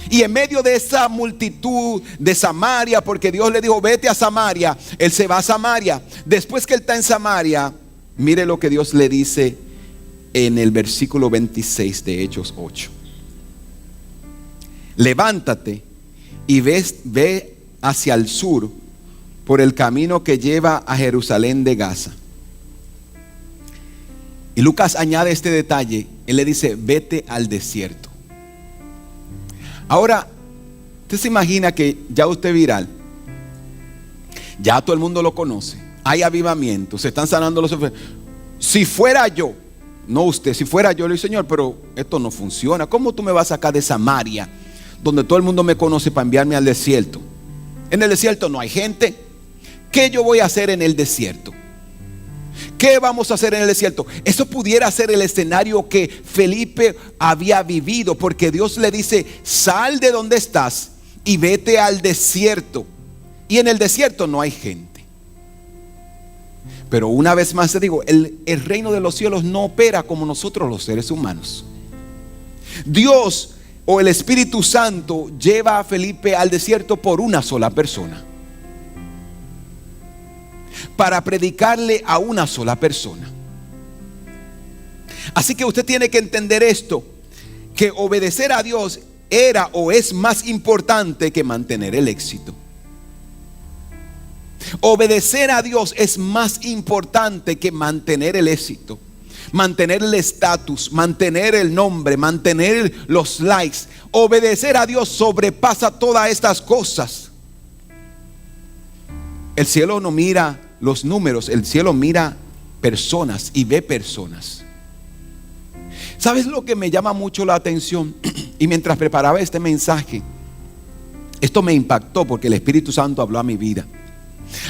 Y en medio de esa multitud de Samaria, porque Dios le dijo, vete a Samaria, él se va a Samaria. Después que él está en Samaria, mire lo que Dios le dice en el versículo 26 de Hechos 8. Levántate y ve hacia el sur por el camino que lleva a Jerusalén de Gaza. Y Lucas añade este detalle. Él le dice, vete al desierto. Ahora, usted se imagina que ya usted es viral, ya todo el mundo lo conoce, hay avivamiento, se están sanando los enfermos. Si fuera yo, no usted, si fuera yo, le digo, Señor, pero esto no funciona. ¿Cómo tú me vas a sacar de Samaria, donde todo el mundo me conoce, para enviarme al desierto? En el desierto no hay gente. ¿Qué yo voy a hacer en el desierto? ¿Qué vamos a hacer en el desierto? Eso pudiera ser el escenario que Felipe había vivido, porque Dios le dice, sal de donde estás y vete al desierto. Y en el desierto no hay gente. Pero una vez más te digo, el reino de los cielos no opera como nosotros los seres humanos. Dios o el Espíritu Santo lleva a Felipe al desierto por una sola persona, para predicarle a una sola persona. Así que usted tiene que entender esto, que obedecer a Dios era o es más importante que mantener el éxito. Obedecer a Dios es más importante que mantener el éxito, mantener el estatus, mantener el nombre, mantener los likes. Obedecer a Dios sobrepasa todas estas cosas. El cielo no mira los números, el cielo mira personas y ve personas. ¿Sabes lo que me llama mucho la atención? Y mientras preparaba este mensaje, esto me impactó porque el Espíritu Santo habló a mi vida.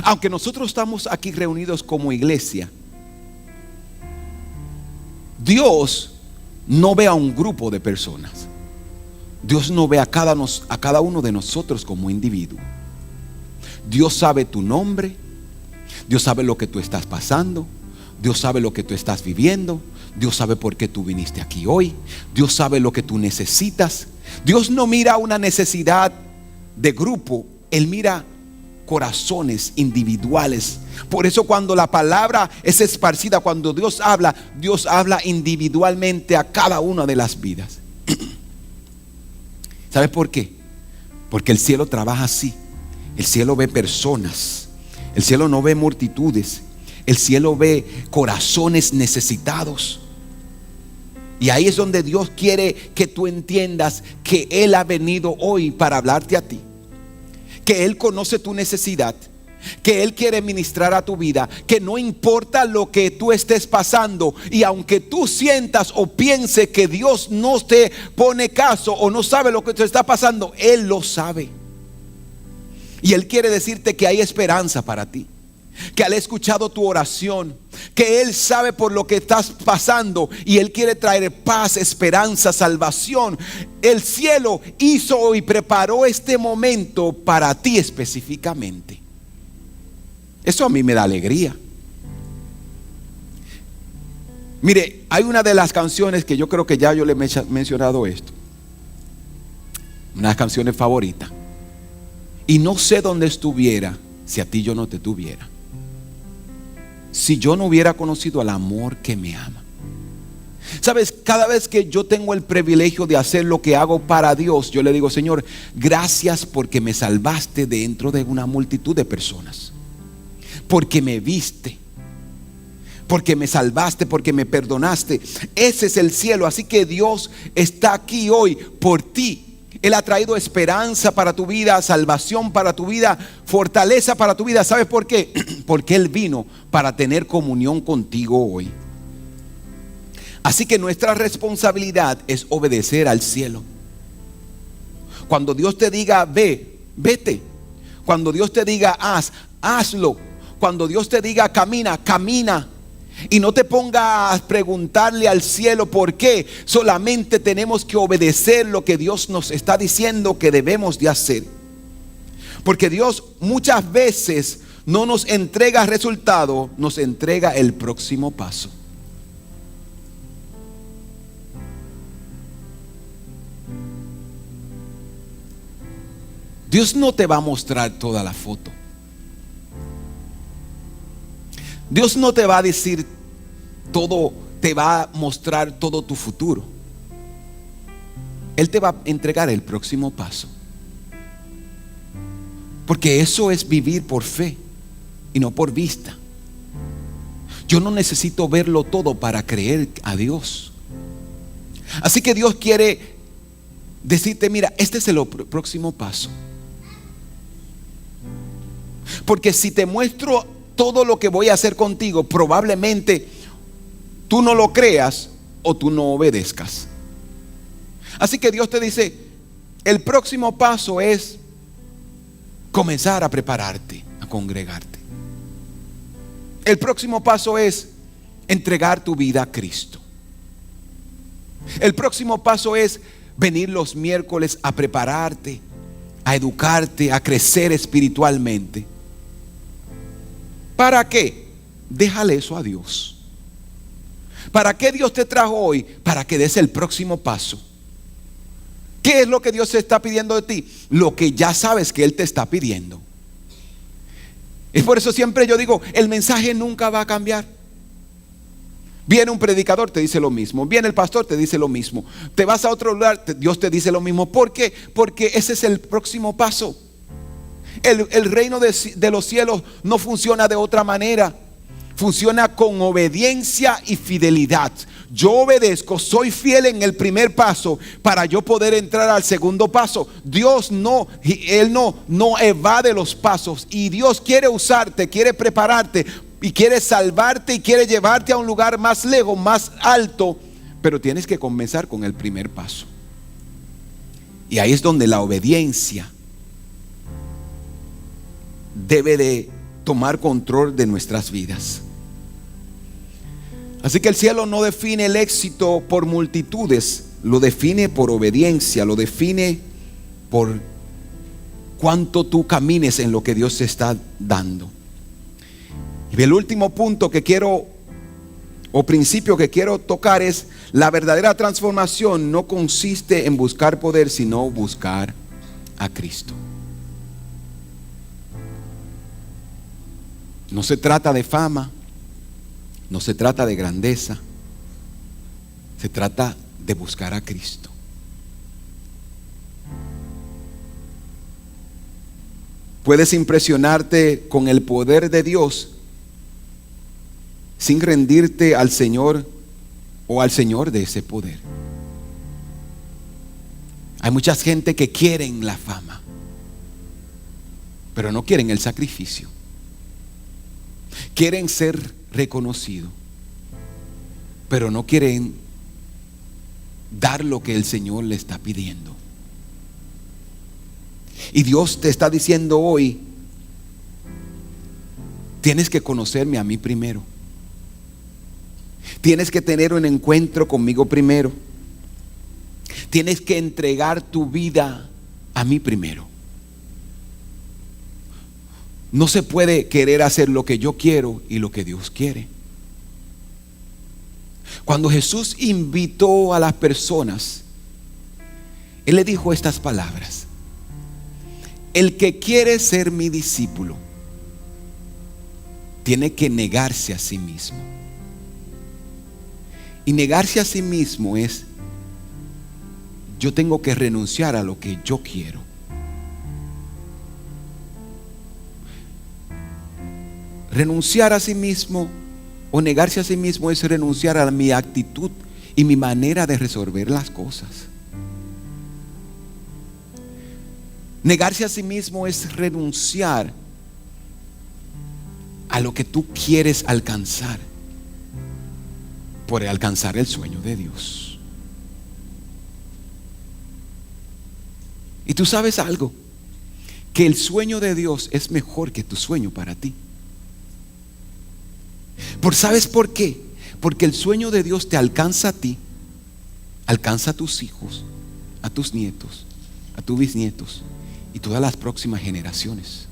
Aunque nosotros estamos aquí reunidos como iglesia, Dios no ve a un grupo de personas. Dios no ve a cada uno de nosotros como individuo. Dios sabe tu nombre. Dios sabe lo que tú estás pasando. Dios sabe lo que tú estás viviendo. Dios sabe por qué tú viniste aquí hoy. Dios sabe lo que tú necesitas. Dios no mira una necesidad de grupo. Él mira corazones individuales. Por eso cuando la palabra es esparcida, cuando Dios habla individualmente a cada una de las vidas. ¿Sabes por qué? Porque el cielo trabaja así. El cielo ve personas. El cielo no ve multitudes. El cielo ve corazones necesitados. Y ahí es donde Dios quiere que tú entiendas que Él ha venido hoy para hablarte a ti, que Él conoce tu necesidad, que Él quiere ministrar a tu vida, que no importa lo que tú estés pasando, y aunque tú sientas o pienses que Dios no te pone caso o no sabe lo que te está pasando, Él lo sabe. Y Él quiere decirte que hay esperanza para ti, que Él ha escuchado tu oración, que Él sabe por lo que estás pasando y Él quiere traer paz, esperanza, salvación. El cielo hizo y preparó este momento para ti específicamente. Eso a mí me da alegría. Mire, hay una de las canciones que yo creo que ya yo le he mencionado esto, una de las canciones favoritas. Y no sé dónde estuviera si a ti yo no te tuviera, si yo no hubiera conocido al amor que me ama. Sabes, cada vez que yo tengo el privilegio de hacer lo que hago para Dios, yo le digo, Señor, gracias porque me salvaste dentro de una multitud de personas, porque me viste, porque me salvaste, porque me perdonaste. Ese es el cielo. Así que Dios está aquí hoy por ti. Él ha traído esperanza para tu vida, salvación para tu vida, fortaleza para tu vida. ¿Sabes por qué? Porque Él vino para tener comunión contigo hoy. Así que nuestra responsabilidad es obedecer al cielo. Cuando Dios te diga ve, vete. Cuando Dios te diga hazlo. Cuando Dios te diga camina, camina. Y no te pongas a preguntarle al cielo por qué. Solamente tenemos que obedecer lo que Dios nos está diciendo que debemos de hacer. Porque Dios muchas veces no nos entrega resultado, nos entrega el próximo paso. Dios no te va a mostrar toda la foto. Dios no te va a decir todo, te va a mostrar todo tu futuro. Él te va a entregar el próximo paso. Porque eso es vivir por fe y no por vista. Yo no necesito verlo todo para creer a Dios. Así que Dios quiere decirte, mira, este es el próximo paso. Porque si te muestro todo lo que voy a hacer contigo, probablemente tú no lo creas o tú no obedezcas. Así que Dios te dice, el próximo paso es comenzar a prepararte, a congregarte. El próximo paso es entregar tu vida a Cristo. El próximo paso es venir los miércoles a prepararte, a educarte, a crecer espiritualmente. ¿Para qué? Déjale eso a Dios. ¿Para qué Dios te trajo hoy? Para que des el próximo paso. ¿Qué es lo que Dios te está pidiendo de ti? Lo que ya sabes que Él te está pidiendo. Es por eso siempre yo digo, el mensaje nunca va a cambiar. Viene un predicador, te dice lo mismo. Viene el pastor, te dice lo mismo. Te vas a otro lugar, Dios te dice lo mismo. ¿Por qué? Porque ese es el próximo paso. El reino de los cielos no funciona de otra manera. Funciona con obediencia y fidelidad. Yo obedezco, soy fiel en el primer paso para yo poder entrar al segundo paso. Dios no, Él no evade los pasos. Y Dios quiere usarte, quiere prepararte y quiere salvarte y quiere llevarte a un lugar más lejos, más alto. Pero tienes que comenzar con el primer paso. Y ahí es donde la obediencia debe de tomar control de nuestras vidas. Así que el cielo no define el éxito por multitudes, lo define por obediencia, lo define por cuánto tú camines en lo que Dios te está dando. Y el último punto que quiero, o principio que quiero tocar, es la verdadera transformación no consiste en buscar poder, sino buscar a Cristo. No se trata de fama, no se trata de grandeza, se trata de buscar a Cristo. Puedes impresionarte con el poder de Dios sin rendirte al Señor o al Señor de ese poder. Hay mucha gente que quieren la fama, pero no quieren el sacrificio. Quieren ser reconocidos, pero no quieren dar lo que el Señor le está pidiendo. Y Dios te está diciendo hoy, tienes que conocerme a mí primero. Tienes que tener un encuentro conmigo primero. Tienes que entregar tu vida a mí primero. No se puede querer hacer lo que yo quiero y lo que Dios quiere. Cuando Jesús invitó a las personas, Él le dijo estas palabras: el que quiere ser mi discípulo tiene que negarse a sí mismo. Y negarse a sí mismo es, yo tengo que renunciar a lo que yo quiero. Renunciar a sí mismo o negarse a sí mismo es renunciar a mi actitud y mi manera de resolver las cosas. Negarse a sí mismo es renunciar a lo que tú quieres alcanzar por alcanzar el sueño de Dios. Y tú sabes algo, que el sueño de Dios es mejor que tu sueño para ti. ¿Sabes por qué? Porque el sueño de Dios te alcanza a ti, alcanza a tus hijos, a tus nietos, a tus bisnietos y todas las próximas generaciones.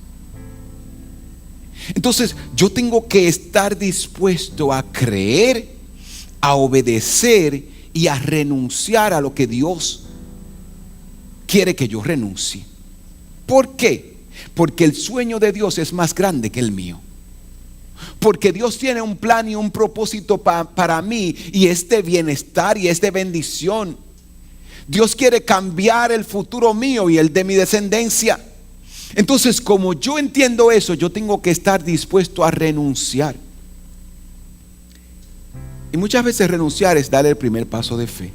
Entonces yo tengo que estar dispuesto a creer, a obedecer y a renunciar a lo que Dios quiere que yo renuncie. ¿Por qué? Porque el sueño de Dios es más grande que el mío. Porque Dios tiene un plan y un propósito para mí, y es de bienestar y es de bendición. Dios quiere cambiar el futuro mío y el de mi descendencia. Entonces, como yo entiendo eso, yo tengo que estar dispuesto a renunciar. Y muchas veces renunciar es dar el primer paso de fe.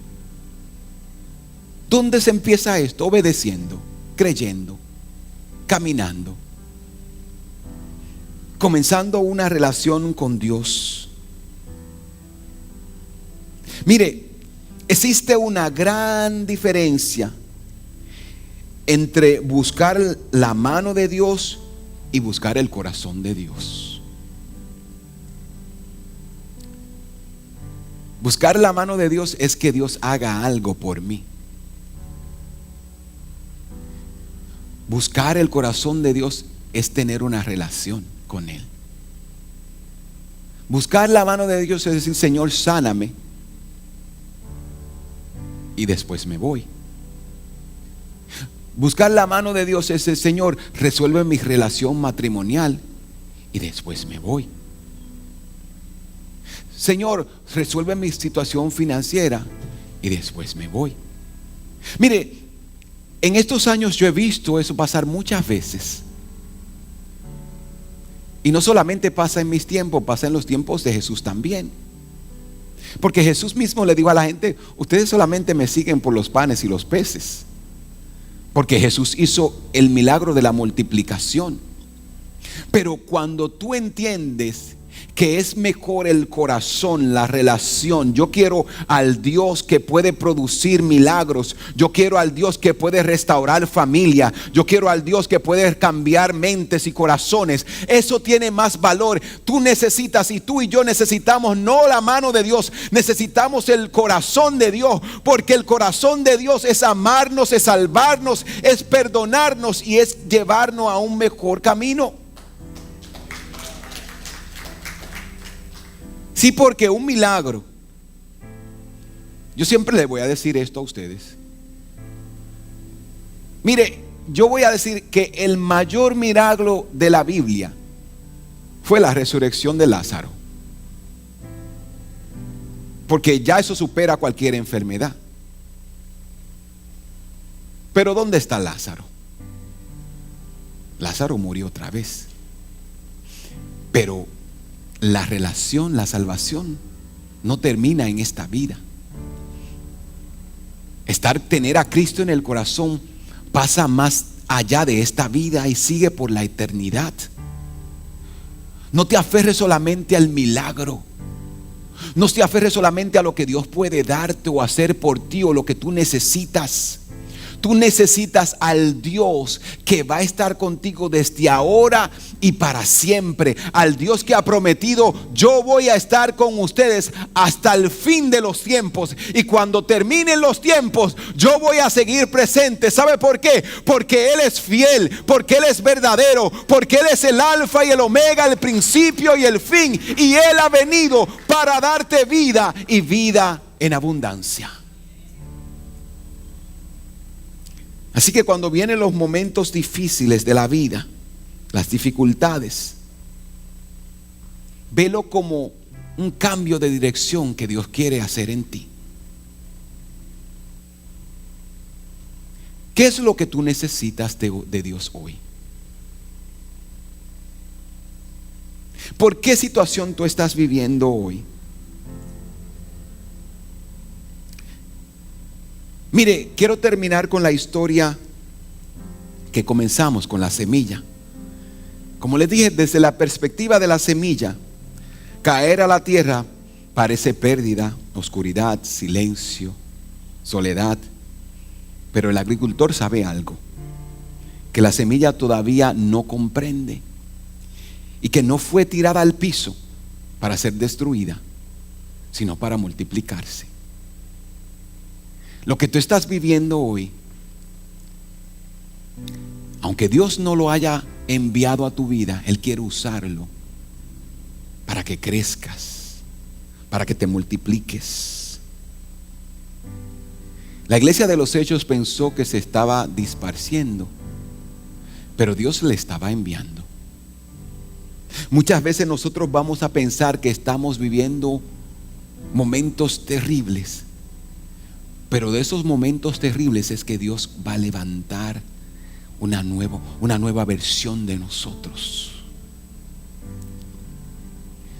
¿Dónde se empieza esto? Obedeciendo, creyendo, caminando, comenzando una relación con Dios. Mire, existe una gran diferencia entre buscar la mano de Dios y buscar el corazón de Dios. Buscar la mano de Dios es que Dios haga algo por mí. Buscar el corazón de Dios es tener una relación con Él. Buscar la mano de Dios es decir, Señor, sáname, y después me voy. Buscar la mano de Dios es el Señor, resuelve mi relación matrimonial, y después me voy. Señor, resuelve mi situación financiera, y después me voy. Mire, en estos años yo he visto eso pasar muchas veces. Y no solamente pasa en mis tiempos, pasa en los tiempos de Jesús también. Porque Jesús mismo le dijo a la gente, ustedes solamente me siguen por los panes y los peces. Porque Jesús hizo el milagro de la multiplicación. Pero cuando tú entiendes que es mejor el corazón, la relación. Yo quiero al Dios que puede producir milagros. Yo quiero al Dios que puede restaurar familia. Yo quiero al Dios que puede cambiar mentes y corazones. Eso tiene más valor. Tú necesitas, y tú y yo necesitamos no la mano de Dios, necesitamos el corazón de Dios. Porque el corazón de Dios es amarnos, es salvarnos, es perdonarnos y es llevarnos a un mejor camino. Sí, porque un milagro, yo siempre le voy a decir esto a ustedes. Mire, yo voy a decir que el mayor milagro de la Biblia fue la resurrección de Lázaro. Porque ya eso supera cualquier enfermedad. Pero ¿dónde está Lázaro? Lázaro murió otra vez. Pero la relación, la salvación no termina en esta vida. Tener a Cristo en el corazón pasa más allá de esta vida y sigue por la eternidad. No te aferres solamente al milagro. No te aferres solamente a lo que Dios puede darte o hacer por ti o lo que tú necesitas. Tú necesitas al Dios que va a estar contigo desde ahora y para siempre. Al Dios que ha prometido, yo voy a estar con ustedes hasta el fin de los tiempos. Y cuando terminen los tiempos, yo voy a seguir presente. ¿Sabe por qué? Porque Él es fiel, porque Él es verdadero, porque Él es el alfa y el omega, el principio y el fin. Y Él ha venido para darte vida y vida en abundancia. Así que cuando vienen los momentos difíciles de la vida, las dificultades, velo como un cambio de dirección que Dios quiere hacer en ti. ¿Qué es lo que tú necesitas de Dios hoy? ¿Por qué situación tú estás viviendo hoy? Mire, quiero terminar con la historia que comenzamos con la semilla. Como les dije, desde la perspectiva de la semilla, caer a la tierra parece pérdida, oscuridad, silencio, soledad. Pero el agricultor sabe algo, que la semilla todavía no comprende y que no fue tirada al piso para ser destruida, sino para multiplicarse. Lo que tú estás viviendo hoy, aunque Dios no lo haya enviado a tu vida, Él quiere usarlo para que crezcas, para que te multipliques. La iglesia de los Hechos pensó que se estaba disparciendo, pero Dios le estaba enviando. Muchas veces nosotros vamos a pensar que estamos viviendo momentos terribles, pero de esos momentos terribles es que Dios va a levantar una nueva versión de nosotros.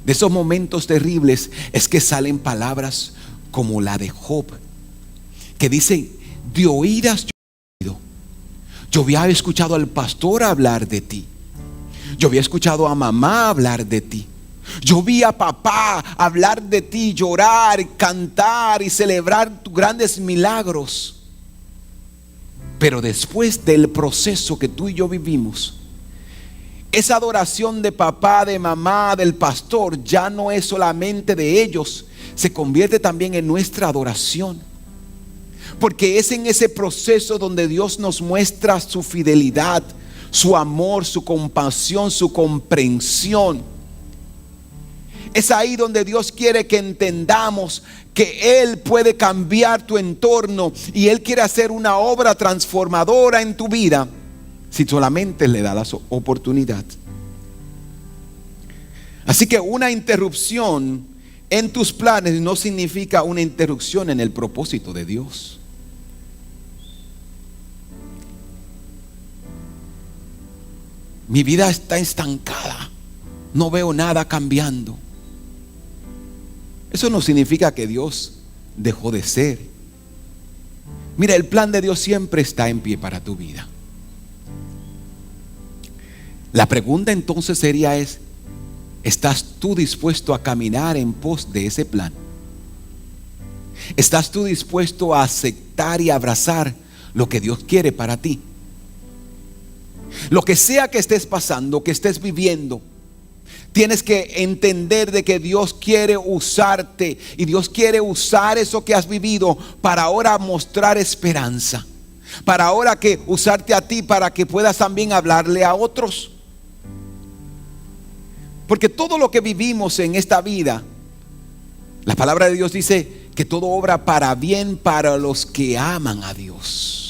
De esos momentos terribles es que salen palabras como la de Job, que dice: de oídas yo había escuchado al pastor hablar de ti, yo había escuchado a mamá hablar de ti, yo vi a papá hablar de ti, llorar, cantar y celebrar tus grandes milagros. Pero después del proceso que tú y yo vivimos, esa adoración de papá, de mamá, del pastor ya no es solamente de ellos, se convierte también en nuestra adoración. Porque es en ese proceso donde Dios nos muestra su fidelidad, su amor, su compasión, su comprensión. Es ahí donde Dios quiere que entendamos que Él puede cambiar tu entorno y Él quiere hacer una obra transformadora en tu vida si solamente le da la oportunidad. Así que una interrupción en tus planes no significa una interrupción en el propósito de Dios. Mi vida está estancada, no veo nada cambiando. Eso no significa que Dios dejó de ser. Mira, el plan de Dios siempre está en pie para tu vida. La pregunta entonces sería ¿estás tú dispuesto a caminar en pos de ese plan? ¿Estás tú dispuesto a aceptar y abrazar lo que Dios quiere para ti? Lo que sea que estés pasando, que estés viviendo, tienes que entender de que Dios quiere usarte y Dios quiere usar eso que has vivido para ahora mostrar esperanza, para ahora que usarte a ti para que puedas también hablarle a otros. Porque todo lo que vivimos en esta vida, la palabra de Dios dice que todo obra para bien para los que aman a Dios.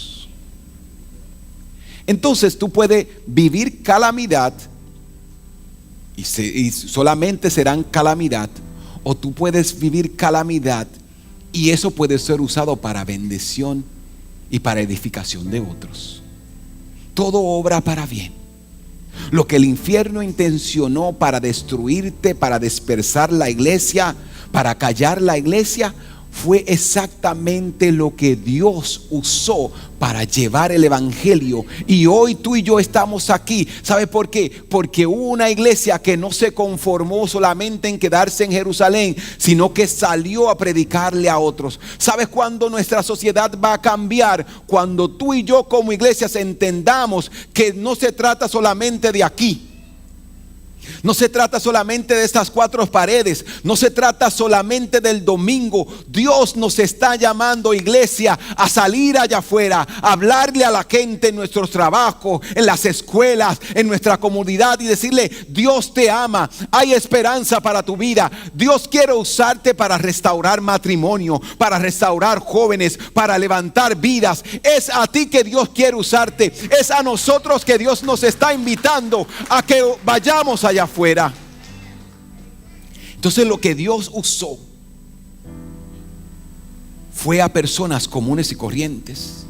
Entonces tú puedes vivir calamidad y solamente serán calamidad, o tú puedes vivir calamidad y eso puede ser usado para bendición y para edificación de otros. Todo obra para bien. Lo que el infierno intencionó para destruirte, para dispersar la iglesia, para callar la iglesia, fue exactamente lo que Dios usó para llevar el evangelio. Y hoy tú y yo estamos aquí. ¿Sabe por qué? Porque hubo una iglesia que no se conformó solamente en quedarse en Jerusalén, sino que salió a predicarle a otros. ¿Sabes cuándo nuestra sociedad va a cambiar? Cuando tú y yo como iglesias entendamos que no se trata solamente de aquí. No se trata solamente de estas 4 paredes, no se trata solamente del domingo. Dios nos está llamando, iglesia, a salir allá afuera, a hablarle a la gente en nuestros trabajos, en las escuelas, en nuestra comunidad, y decirle: Dios te ama, hay esperanza para tu vida. Dios quiere usarte para restaurar matrimonio, para restaurar jóvenes, para levantar vidas. Es a ti que Dios quiere usarte, es a nosotros que Dios nos está invitando a que vayamos allá afuera. Entonces lo que Dios usó fue a personas comunes y corrientes.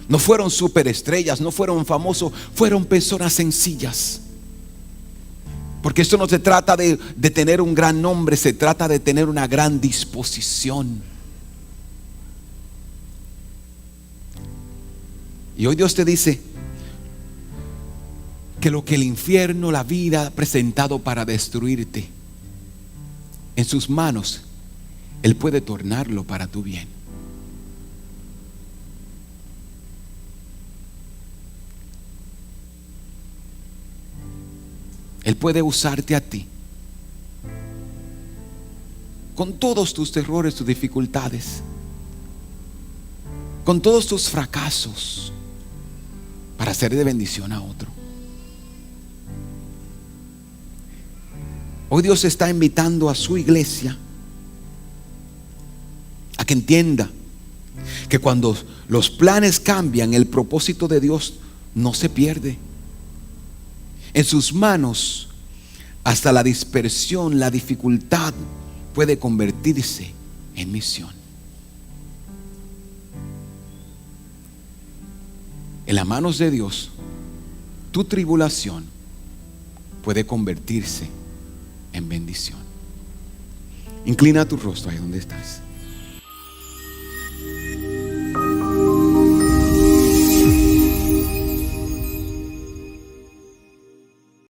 No fueron superestrellas, no fueron famosos, fueron personas sencillas. Porque esto no se trata de tener un gran nombre, se trata de tener una gran disposición. Y hoy Dios te dice que lo que el infierno, la vida ha presentado para destruirte, en sus manos Él puede tornarlo para tu bien. Él puede usarte a ti con todos tus errores, tus dificultades, con todos tus fracasos, para ser de bendición a otro. Hoy Dios está invitando a su iglesia a que entienda que cuando los planes cambian, el propósito de Dios no se pierde. En sus manos, hasta la dispersión, la dificultad puede convertirse en misión. En las manos de Dios, tu tribulación puede convertirse en bendición. Inclina tu rostro ahí donde estás.